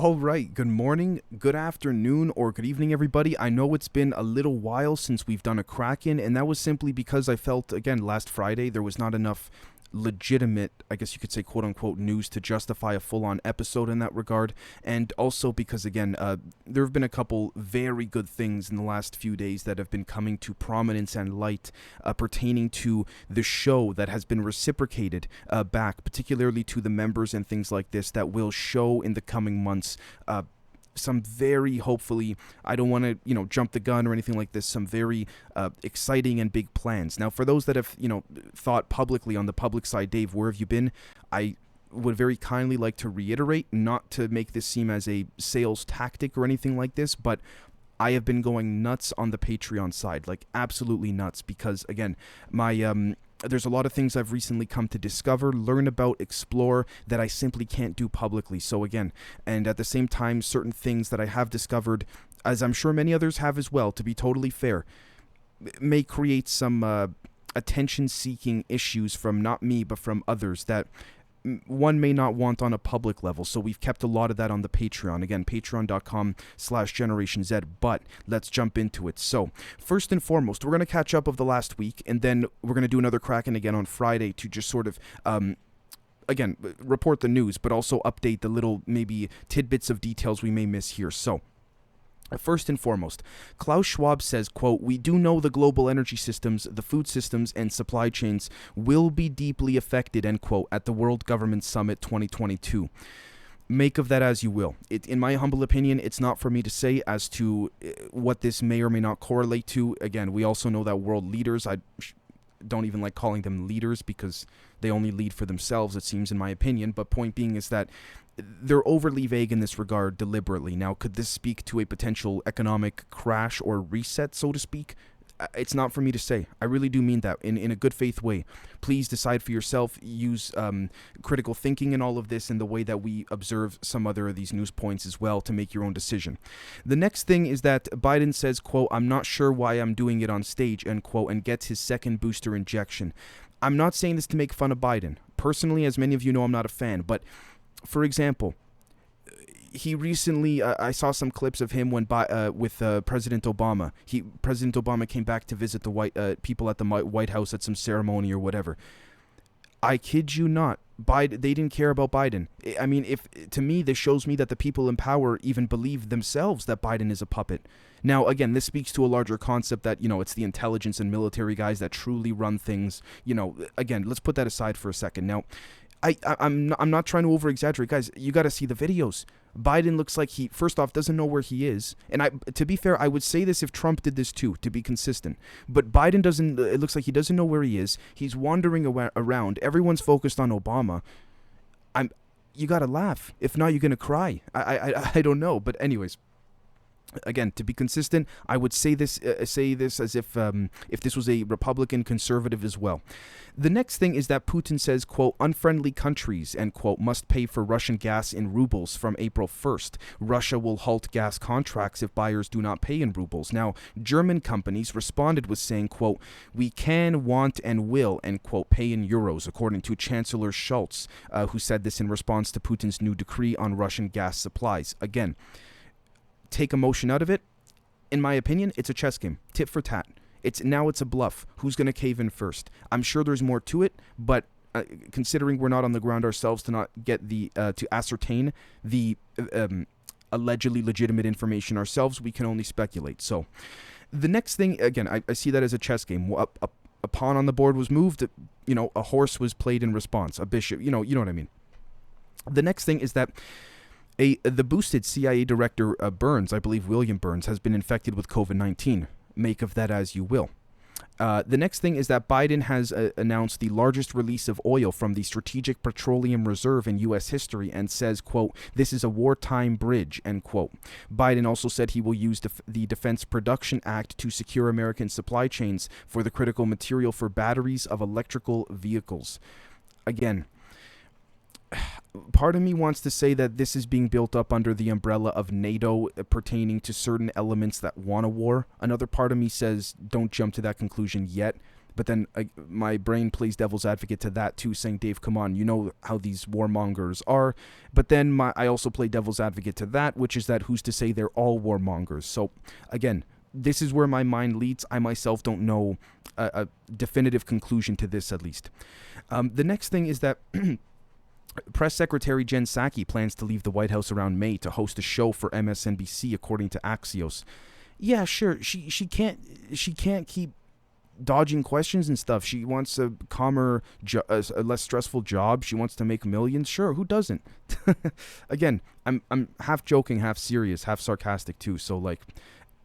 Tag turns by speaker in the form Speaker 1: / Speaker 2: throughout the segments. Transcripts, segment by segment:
Speaker 1: All right, good morning, good afternoon, or good evening, everybody. I know it's been a little while since we've done a Kraken, and that was simply because I felt, again, last Friday, there was not enough legitimate, I guess you could say, quote-unquote, news to justify a full-on episode in that regard, and also because, again, there have been a couple very good things in the last few days that have been coming to prominence and light pertaining to the show that has been reciprocated back, particularly to the members and things like this, that will show in the coming months some very, hopefully, I don't want to, jump the gun or anything like this, some very exciting and big plans. Now, for those that have, thought publicly on the public side, Dave, where have you been? I would very kindly like to reiterate, not to make this seem as a sales tactic or anything like this, but I have been going nuts on the Patreon side, like absolutely nuts, because, again, there's a lot of things I've recently come to discover, learn about, explore that I simply can't do publicly. So again, and at the same time, certain things that I have discovered, as I'm sure many others have as well, to be totally fair, may create some attention-seeking issues from not me, but from others that one may not want on a public level. So we've kept a lot of that on the Patreon. Again, patreon.com/GenerationZ. But let's jump into it. So first and foremost, we're going to catch up of the last week, and then we're going to do another Kraken again on Friday to just sort of again, report the news, but also update the little maybe tidbits of details we may miss here. So first and foremost, Klaus Schwab says, quote, "We do know the global energy systems, the food systems, and supply chains will be deeply affected," end quote, at the World Government Summit 2022. Make of that as you will. In my humble opinion, it's not for me to say as to what this may or may not correlate to. Again, we also know that world leaders, I don't even like calling them leaders because they only lead for themselves, it seems, in my opinion. But point being is that they're overly vague in this regard deliberately. Now, could this speak to a potential economic crash or reset, so to speak? It's not for me to say. I really do mean that in a good faith way. Please decide for yourself. Use critical thinking in all of this in the way that we observe some other of these news points as well to make your own decision. The next thing is that Biden says, quote, "I'm not sure why I'm doing it on stage," end quote, and gets his second booster injection. I'm not saying this to make fun of Biden. Personally, as many of you know, I'm not a fan, but for example, he recently, I saw some clips of him with President Obama. President Obama came back to visit the people at the White House at some ceremony or whatever. I kid you not, they didn't care about Biden. I mean, to me, this shows me that the people in power even believe themselves that Biden is a puppet. Now, again, this speaks to a larger concept that, it's the intelligence and military guys that truly run things. Again, let's put that aside for a second. Now, I'm not trying to over-exaggerate. Guys, you got to see the videos. Biden looks like he, first off, doesn't know where he is. And to be fair, I would say this if Trump did this too, to be consistent. But Biden doesn't, it looks like he doesn't know where he is. He's wandering around. Everyone's focused on Obama. You got to laugh. If not, you're going to cry. I don't know. But anyways. Again, to be consistent, I would say this as if this was a Republican conservative as well. The next thing is that Putin says, quote, "Unfriendly countries," end quote, "must pay for Russian gas in rubles from April 1st. Russia will halt gas contracts if buyers do not pay in rubles." Now, German companies responded with saying, quote, "We can, want, and will," end quote, "pay in euros," according to Chancellor Scholz, who said this in response to Putin's new decree on Russian gas supplies. Again, take emotion out of it. In my opinion, it's a chess game, tit for tat. It's a bluff. Who's going to cave in first? I'm sure there's more to it, but considering we're not on the ground ourselves to not get to ascertain the allegedly legitimate information ourselves, we can only speculate. So the next thing, again, I see that as a chess game. A pawn on the board was moved. A horse was played in response. A bishop. You know what I mean. The next thing is that the boosted CIA director Burns, I believe William Burns, has been infected with COVID-19. Make of that as you will. The next thing is that Biden has announced the largest release of oil from the Strategic Petroleum Reserve in U.S. history and says, quote, "This is a wartime bridge," end quote. Biden also said he will use the Defense Production Act to secure American supply chains for the critical material for batteries of electrical vehicles. Again, part of me wants to say that this is being built up under the umbrella of NATO pertaining to certain elements that want a war. Another part of me says don't jump to that conclusion yet But then my brain plays devil's advocate to that too, saying, Dave, come on, you know how these warmongers are. But then I also play devil's advocate to that, which is that who's to say they're all warmongers? So again, this is where my mind leads. I myself don't know a definitive conclusion to this, at least. The next thing is that Press Secretary Jen Psaki plans to leave the White House around May to host a show for MSNBC, according to Axios. Yeah, sure. She can't keep dodging questions and stuff. She wants a calmer, a less stressful job. She wants to make millions. Sure, who doesn't? Again, I'm half joking, half serious, half sarcastic too. So like,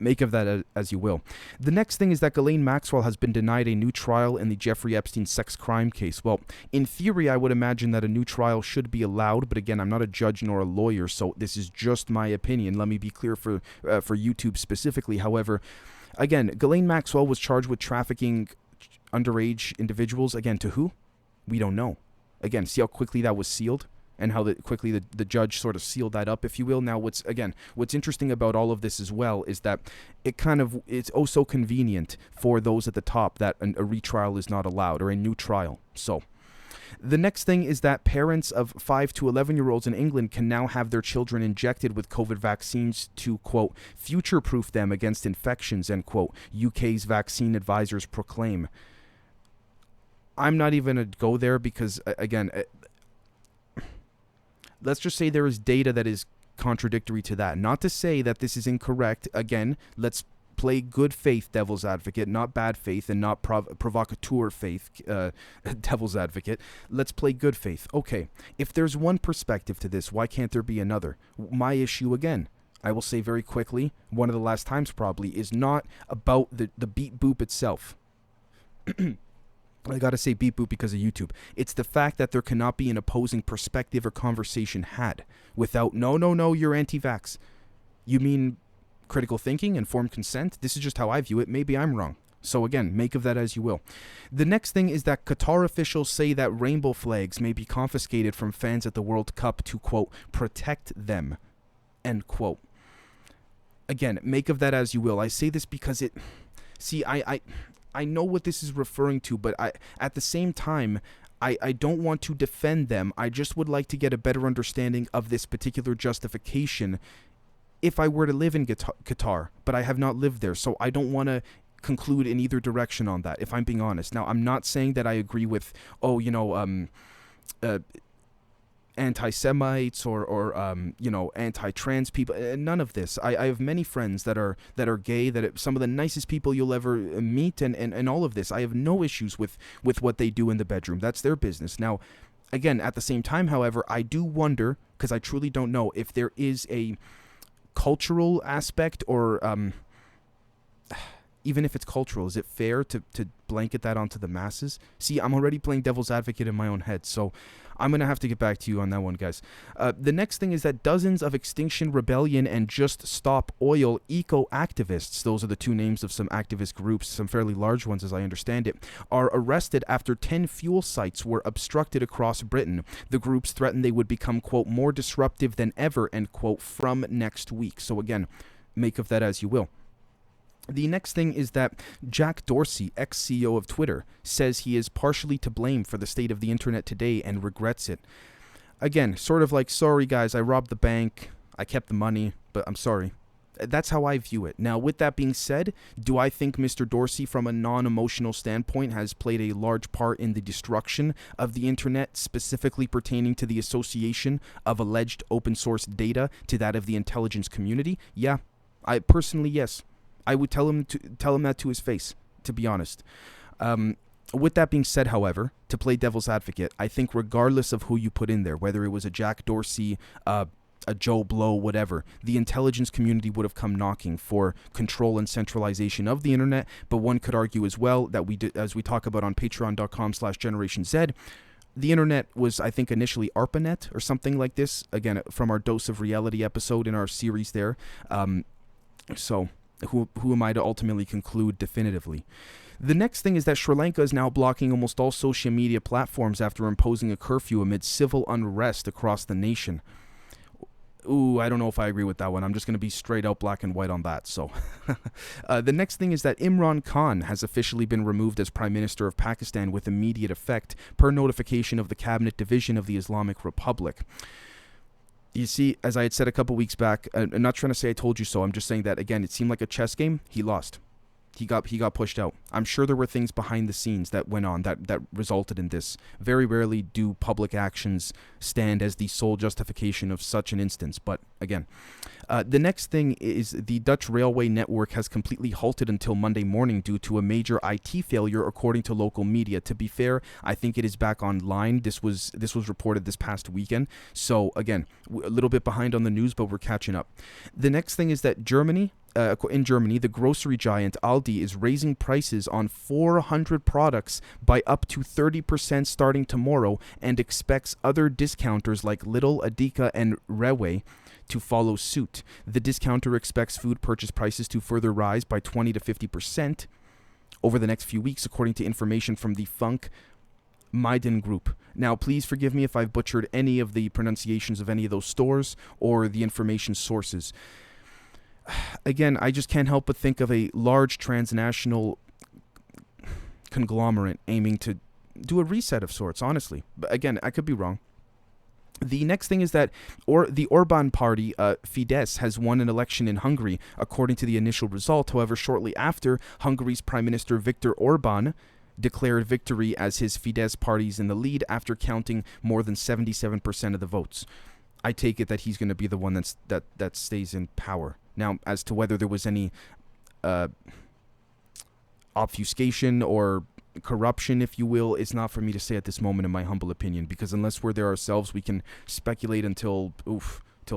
Speaker 1: make of that as you will. The next thing is that Ghislaine Maxwell has been denied a new trial in the Jeffrey Epstein sex crime case. Well, in theory, I would imagine that a new trial should be allowed, but again, I'm not a judge nor a lawyer, so this is just my opinion. Let me be clear for YouTube specifically. However, again, Ghislaine Maxwell was charged with trafficking underage individuals. Again, to who? We don't know. Again, see how quickly that was sealed? And how quickly the judge sort of sealed that up, if you will. Now, what's interesting about all of this as well is that it's oh so convenient for those at the top that a retrial is not allowed, or a new trial. So, the next thing is that parents of 5 to 11-year-olds in England can now have their children injected with COVID vaccines to, quote, future-proof them against infections, end quote, UK's vaccine advisors proclaim. I'm not even going to go there because, again, let's just say there is data that is contradictory to that. Not to say that this is incorrect. Again, let's play good faith devil's advocate, not bad faith, and not provocateur faith devil's advocate. Let's play good faith. Okay, if there's one perspective to this, why can't there be another? My issue, again, I will say very quickly, one of the last times probably, is not about the beep boop itself. I gotta say beep boop because of YouTube. It's the fact that there cannot be an opposing perspective or conversation had without, no, you're anti-vax. You mean critical thinking, informed consent? This is just how I view it. Maybe I'm wrong. So again, make of that as you will. The next thing is that Qatar officials say that rainbow flags may be confiscated from fans at the World Cup to, quote, protect them, end quote. Again, make of that as you will. I say this because I know what this is referring to, but at the same time, I don't want to defend them. I just would like to get a better understanding of this particular justification if I were to live in Qatar, but I have not lived there, so I don't want to conclude in either direction on that, if I'm being honest. Now, I'm not saying that I agree with, anti-Semites or anti-trans people. None of this. I have many friends that are gay, that are some of the nicest people you'll ever meet, and all of this. I have no issues with what they do in the bedroom. That's their business. Now, again, at the same time, however, I do wonder, because I truly don't know, if there is a cultural aspect, or even if it's cultural, is it fair to blanket that onto the masses? See, I'm already playing devil's advocate in my own head, so I'm going to have to get back to you on that one, guys. The next thing is that dozens of Extinction Rebellion and Just Stop Oil eco-activists, those are the two names of some activist groups, some fairly large ones as I understand it, are arrested after 10 fuel sites were obstructed across Britain. The groups threatened they would become, quote, more disruptive than ever, end quote, from next week. So again, make of that as you will. The next thing is that Jack Dorsey, ex-CEO of Twitter, says he is partially to blame for the state of the internet today and regrets it. Again, sort of like, sorry guys, I robbed the bank, I kept the money, but I'm sorry. That's how I view it. Now, with that being said, do I think Mr. Dorsey, from a non-emotional standpoint, has played a large part in the destruction of the internet, specifically pertaining to the association of alleged open source data to that of the intelligence community? Yeah, I personally, yes. I would tell him that to his face, to be honest. With that being said, however, to play devil's advocate, I think regardless of who you put in there, whether it was a Jack Dorsey, a Joe Blow, whatever, the intelligence community would have come knocking for control and centralization of the internet. But one could argue as well that as we talk about on patreon.com/GenerationZ, the internet was, I think, initially ARPANET or something like this. Again, from our Dose of Reality episode in our series there. So who am I to ultimately conclude definitively? The next thing is that Sri Lanka is now blocking almost all social media platforms after imposing a curfew amid civil unrest across the nation. ooh, I don't know if I agree with that one. I'm just going to be straight out black and white on that. So the next thing is that Imran Khan has officially been removed as Prime Minister of Pakistan with immediate effect per notification of the Cabinet Division of the Islamic Republic. You see, as I had said a couple weeks back, I'm not trying to say I told you so. I'm just saying that, again, it seemed like a chess game. He lost. He got pushed out. I'm sure there were things behind the scenes that went on that resulted in this. Very rarely do public actions stand as the sole justification of such an instance. But again, the next thing is the Dutch railway network has completely halted until Monday morning due to a major IT failure, according to local media. To be fair, I think it is back online. This was reported this past weekend. So again, a little bit behind on the news, but we're catching up. The next thing is that in Germany, the grocery giant Aldi is raising prices on 400 products by up to 30% starting tomorrow and expects other discounters like Lidl, Edeka, and Rewe to follow suit. The discounter expects food purchase prices to further rise by 20 to 50% over the next few weeks, according to information from the Funk Maiden Group. Now, please forgive me if I've butchered any of the pronunciations of any of those stores or the information sources. Again, I just can't help but think of a large transnational conglomerate aiming to do a reset of sorts, honestly. But again, I could be wrong. The next thing is that the Orban party, Fidesz, has won an election in Hungary, according to the initial result. However, shortly after, Hungary's Prime Minister Viktor Orban declared victory as his Fidesz party's in the lead after counting more than 77% of the votes. I take it that he's going to be the one that stays in power. Now, as to whether there was any obfuscation or corruption, if you will, it's not for me to say at this moment, in my humble opinion, because unless we're there ourselves, we can speculate until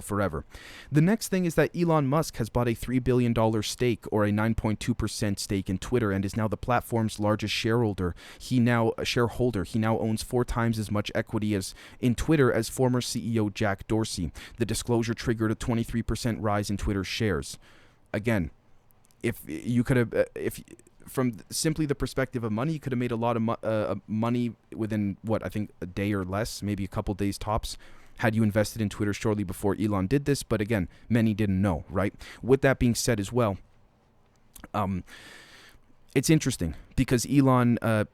Speaker 1: forever. The next thing is that Elon Musk has bought a $3 billion stake, or a 9.2% stake in Twitter, and is now the platform's largest shareholder. He now owns 4 times as much equity as in Twitter as former CEO Jack Dorsey. The disclosure triggered a 23% rise in Twitter's shares. Again, if you could have, from simply the perspective of money, you could have made a lot of money within, I think a day or less, maybe a couple days tops, had you invested in Twitter shortly before Elon did this. But again, many didn't know, right? With that being said as well, it's interesting because Elon, I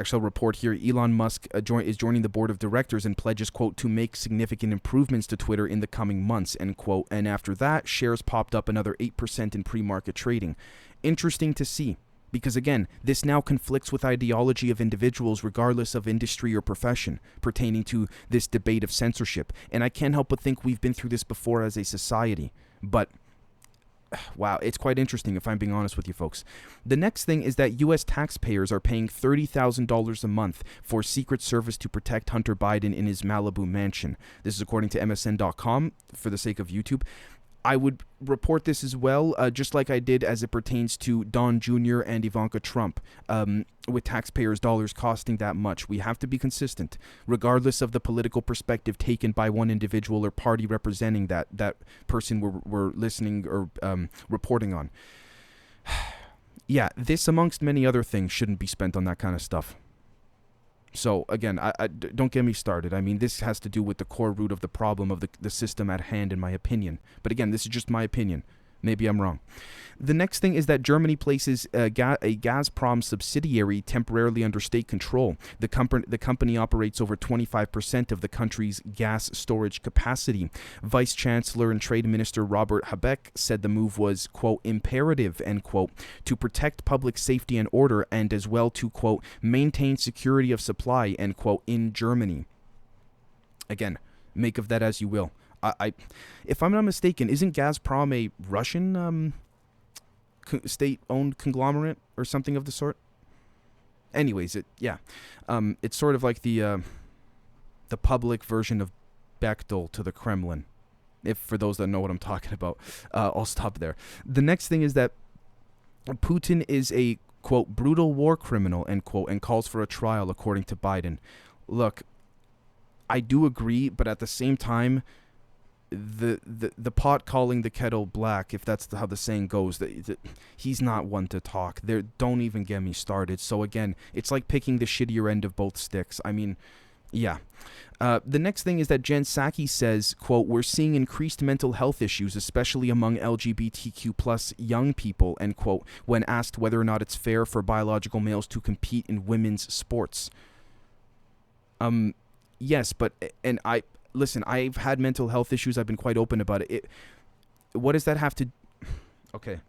Speaker 1: shall report here, Elon Musk is joining the board of directors and pledges, quote, to make significant improvements to Twitter in the coming months, end quote. And after that, shares popped up another 8% in pre-market trading. Interesting to see. Because again, this now conflicts with ideology of individuals regardless of industry or profession pertaining to this debate of censorship. And I can't help but think we've been through this before as a society. But wow, it's quite interesting if I'm being honest with you folks. The next thing is that U.S. taxpayers are paying $30,000 a month for Secret Service to protect Hunter Biden in his Malibu mansion. This is according to MSN.com for the sake of YouTube. I would report this as well, just like I did as it pertains to Don Jr. and Ivanka Trump, with taxpayers' dollars costing that much. We have to be consistent, regardless of the political perspective taken by one individual or party representing that person we're listening or reporting on. Yeah, this, amongst many other things, shouldn't be spent on that kind of stuff. So, again, I don't get me started. I mean, this has to do with the core root of the problem of the system at hand, in my opinion. But again, this is just my opinion. Maybe I'm wrong. The next thing is that Germany places a Gazprom subsidiary temporarily under state control. The company operates over 25% of the country's gas storage capacity. Vice Chancellor and Trade Minister Robert Habeck said the move was, quote, imperative, end quote, to protect public safety and order and as well to, quote, maintain security of supply, end quote, in Germany. Again, make of that as you will. If I'm not mistaken, isn't Gazprom a Russian state-owned conglomerate or something of the sort? Anyways, it's sort of like the public version of Bechtel to the Kremlin. If for those that know what I'm talking about, I'll stop there. The next thing is that Putin is a, quote, brutal war criminal, end quote, and calls for a trial, according to Biden. Look, I do agree, but at the same time, the pot calling the kettle black, if that's how the saying goes, he's not one to talk. Don't even get me started. So again, it's like picking the shittier end of both sticks. I mean, Yeah. The next thing is that Jen Psaki says, quote, "We're seeing increased mental health issues, especially among LGBTQ plus young people," end quote, when asked whether or not it's fair for biological males to compete in women's sports. Yes, but, and listen, I've had mental health issues. I've been quite open about it. What does that have to, okay.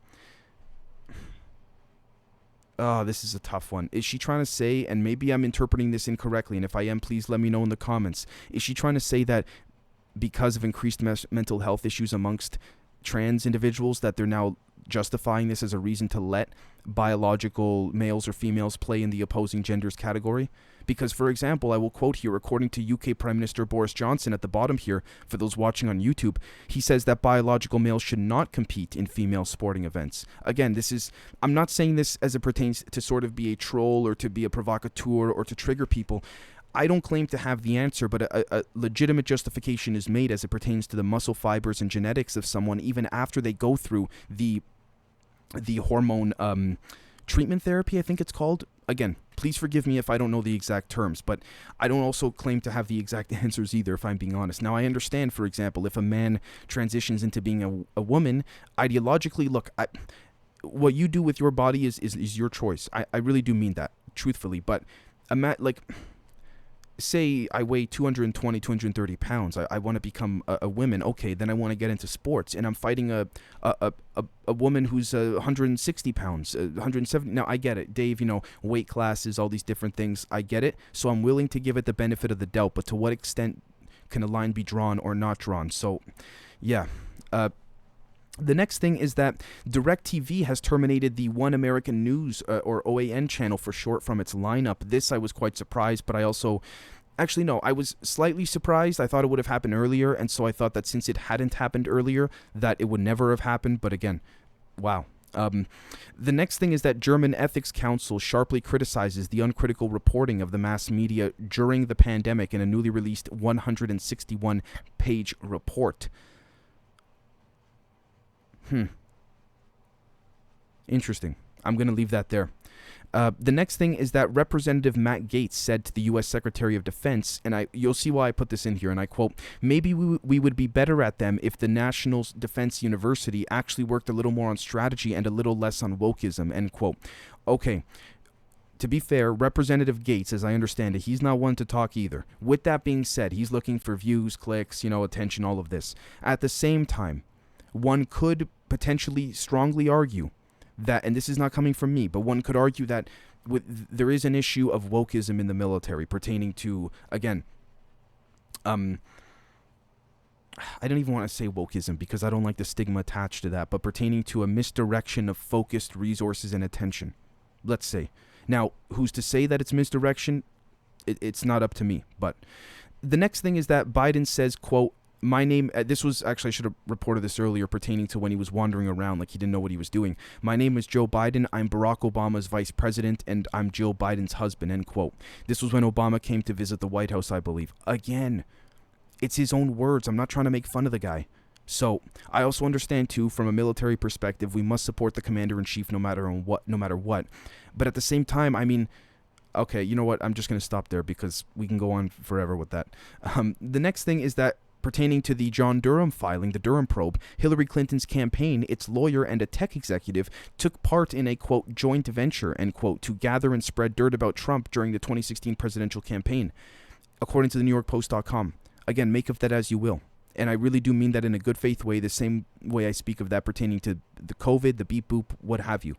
Speaker 1: Oh, this is a tough one. Is she trying to say, and maybe I'm interpreting this incorrectly, and if I am, please let me know in the comments. Is she trying to say that because of increased mental health issues amongst trans individuals, that they're now justifying this as a reason to let biological males or females play in the opposing genders category? Because, for example, I will quote here, according to UK Prime Minister Boris Johnson at the bottom here, for those watching on YouTube, he says that biological males should not compete in female sporting events. Again, I'm not saying this as it pertains to sort of be a troll or to be a provocateur or to trigger people. I don't claim to have the answer, but a legitimate justification is made as it pertains to the muscle fibers and genetics of someone, even after they go through the hormone treatment therapy, I think it's called. Again, please forgive me if I don't know the exact terms, but I don't also claim to have the exact answers either, if I'm being honest. Now, I understand, for example, if a man transitions into being a woman, ideologically, look, what you do with your body is your choice. I really do mean that, truthfully, but say I weigh 220, 230 pounds. I want to become a woman. Okay, then I want to get into sports, and I'm fighting a woman who's 160 pounds, 170. Now, I get it, Dave, weight classes, all these different things. I get it. So I'm willing to give it the benefit of the doubt, but to what extent can a line be drawn or not drawn? So, yeah. The next thing is that Directv has terminated the One American News, or OAN channel for short, from its lineup. This I was quite surprised, but I also... Actually, no, I was slightly surprised. I thought it would have happened earlier, and so I thought that since it hadn't happened earlier, that it would never have happened. But again, wow. The next thing is that German Ethics Council sharply criticizes the uncritical reporting of the mass media during the pandemic in a newly released 161-page report. Interesting. I'm going to leave that there. The next thing is that Representative Matt Gaetz said to the U.S. Secretary of Defense, and you'll see why I put this in here, and I quote, "Maybe we would be better at them if the National Defense University actually worked a little more on strategy and a little less on wokeism," end quote. Okay. To be fair, Representative Gaetz, as I understand it, he's not one to talk either. With that being said, he's looking for views, clicks, attention, all of this. At the same time, one could potentially strongly argue that, and this is not coming from me, but one could argue that there is an issue of wokeism in the military pertaining to, again, I don't even want to say wokeism because I don't like the stigma attached to that, but pertaining to a misdirection of focused resources and attention, let's say. Now, who's to say that it's misdirection? It's not up to me, but the next thing is that Biden says, quote, "My name," this was actually, I should have reported this earlier pertaining to when he was wandering around like he didn't know what he was doing. "My name is Joe Biden. I'm Barack Obama's vice president, and I'm Jill Biden's husband," end quote. This was when Obama came to visit the White House, I believe. Again, it's his own words. I'm not trying to make fun of the guy. So I also understand, too, from a military perspective, we must support the commander-in-chief no matter what. But at the same time, I mean... Okay, you know what? I'm just going to stop there because we can go on forever with that. The next thing is that pertaining to the John Durham filing, the Durham probe, Hillary Clinton's campaign, its lawyer, and a tech executive took part in a, quote, joint venture, end quote, to gather and spread dirt about Trump during the 2016 presidential campaign, according to the NewYorkPost.com. Again, make of that as you will. And I really do mean that in a good faith way, the same way I speak of that pertaining to the COVID, the beep boop, what have you.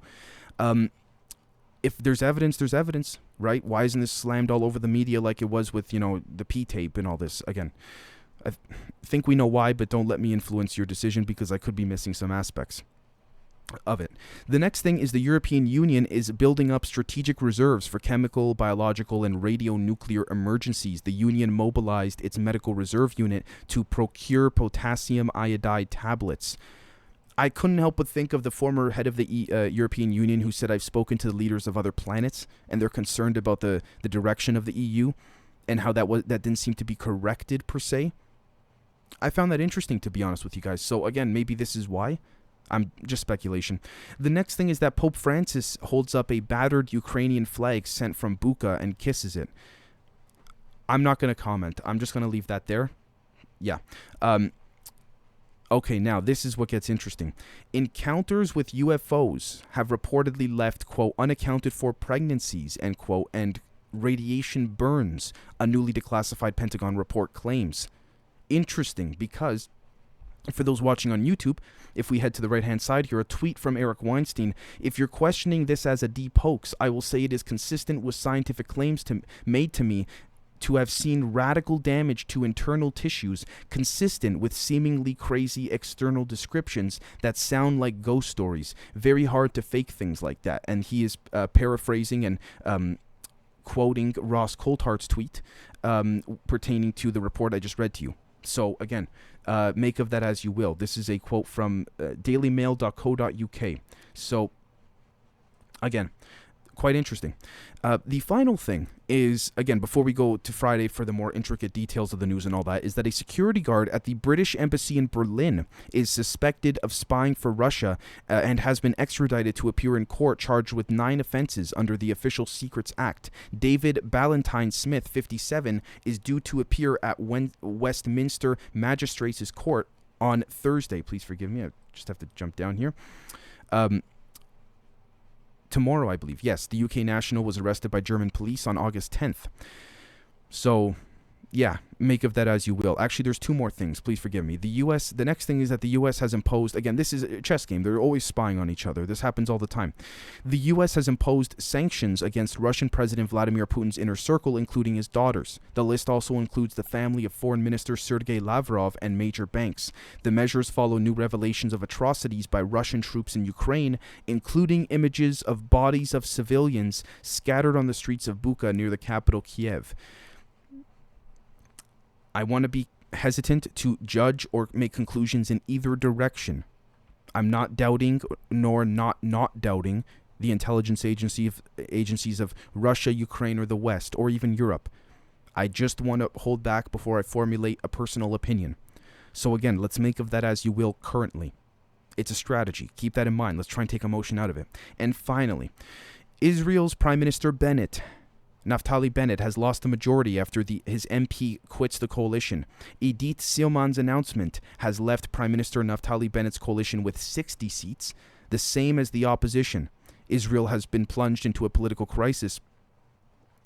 Speaker 1: If there's evidence, there's evidence, right? Why isn't this slammed all over the media like it was with, the P-tape and all this? Again, I think we know why, but don't let me influence your decision because I could be missing some aspects of it. The next thing is the European Union is building up strategic reserves for chemical, biological, and radionuclear emergencies. The Union mobilized its medical reserve unit to procure potassium iodide tablets. I couldn't help but think of the former head of the European Union who said, "I've spoken to the leaders of other planets, and they're concerned about the direction of the EU, and how that didn't seem to be corrected per se." I found that interesting, to be honest with you guys. So again, maybe this is why. I'm just speculation. The next thing is that Pope Francis holds up a battered Ukrainian flag sent from Bucha and kisses it. I'm not going to comment. I'm just going to leave that there. Yeah. Okay, now this is what gets interesting. Encounters with UFOs have reportedly left, quote, unaccounted for pregnancies, end quote, and radiation burns, a newly declassified Pentagon report claims. Interesting, because for those watching on YouTube, if we head to the right-hand side here, a tweet from Eric Weinstein. If you're questioning this as a deep hoax, I will say it is consistent with scientific claims made to me to have seen radical damage to internal tissues consistent with seemingly crazy external descriptions that sound like ghost stories. Very hard to fake things like that. And he is paraphrasing and quoting Ross Coulthart's tweet pertaining to the report I just read to you. So again, make of that as you will. This is a quote from dailymail.co.uk. So again, quite interesting. The final thing is, again, before we go to Friday for the more intricate details of the news and all that, is that a security guard at the British Embassy in Berlin is suspected of spying for Russia and has been extradited to appear in court charged with 9 offenses under the Official Secrets Act. David Ballantyne Smith, 57, is due to appear at Westminster Magistrates' Court on Thursday. Please forgive me, I just have to jump down here. Tomorrow, I believe. Yes, the UK national was arrested by German police on August 10th. So, yeah, make of that as you will. Actually, there's 2 more things. Please forgive me. The next thing is that the US has imposed, again, this is a chess game. They're always spying on each other. This happens all the time. The US has imposed sanctions against Russian President Vladimir Putin's inner circle, including his daughters. The list also includes the family of Foreign Minister Sergei Lavrov and major banks. The measures follow new revelations of atrocities by Russian troops in Ukraine, including images of bodies of civilians scattered on the streets of Bucha near the capital, Kiev. I want to be hesitant to judge or make conclusions in either direction. I'm not doubting nor not doubting the intelligence agencies of Russia, Ukraine, or the West, or even Europe. I just want to hold back before I formulate a personal opinion. So again, let's make of that as you will currently. It's a strategy. Keep that in mind. Let's try and take emotion out of it. And finally, Israel's Prime Minister Naftali Bennett has lost the majority after his MP quits the coalition. Edith Silman's announcement has left Prime Minister Naftali Bennett's coalition with 60 seats, the same as the opposition. Israel has been plunged into a political crisis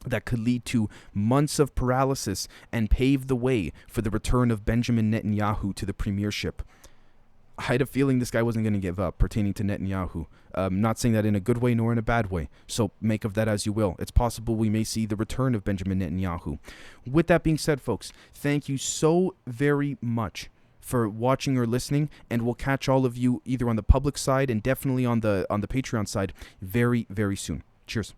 Speaker 1: that could lead to months of paralysis and pave the way for the return of Benjamin Netanyahu to the premiership. I had a feeling this guy wasn't going to give up pertaining to Netanyahu. Not saying that in a good way nor in a bad way. So make of that as you will. It's possible we may see the return of Benjamin Netanyahu. With that being said, folks, thank you so very much for watching or listening, and we'll catch all of you either on the public side and definitely on the Patreon side very, very soon. Cheers.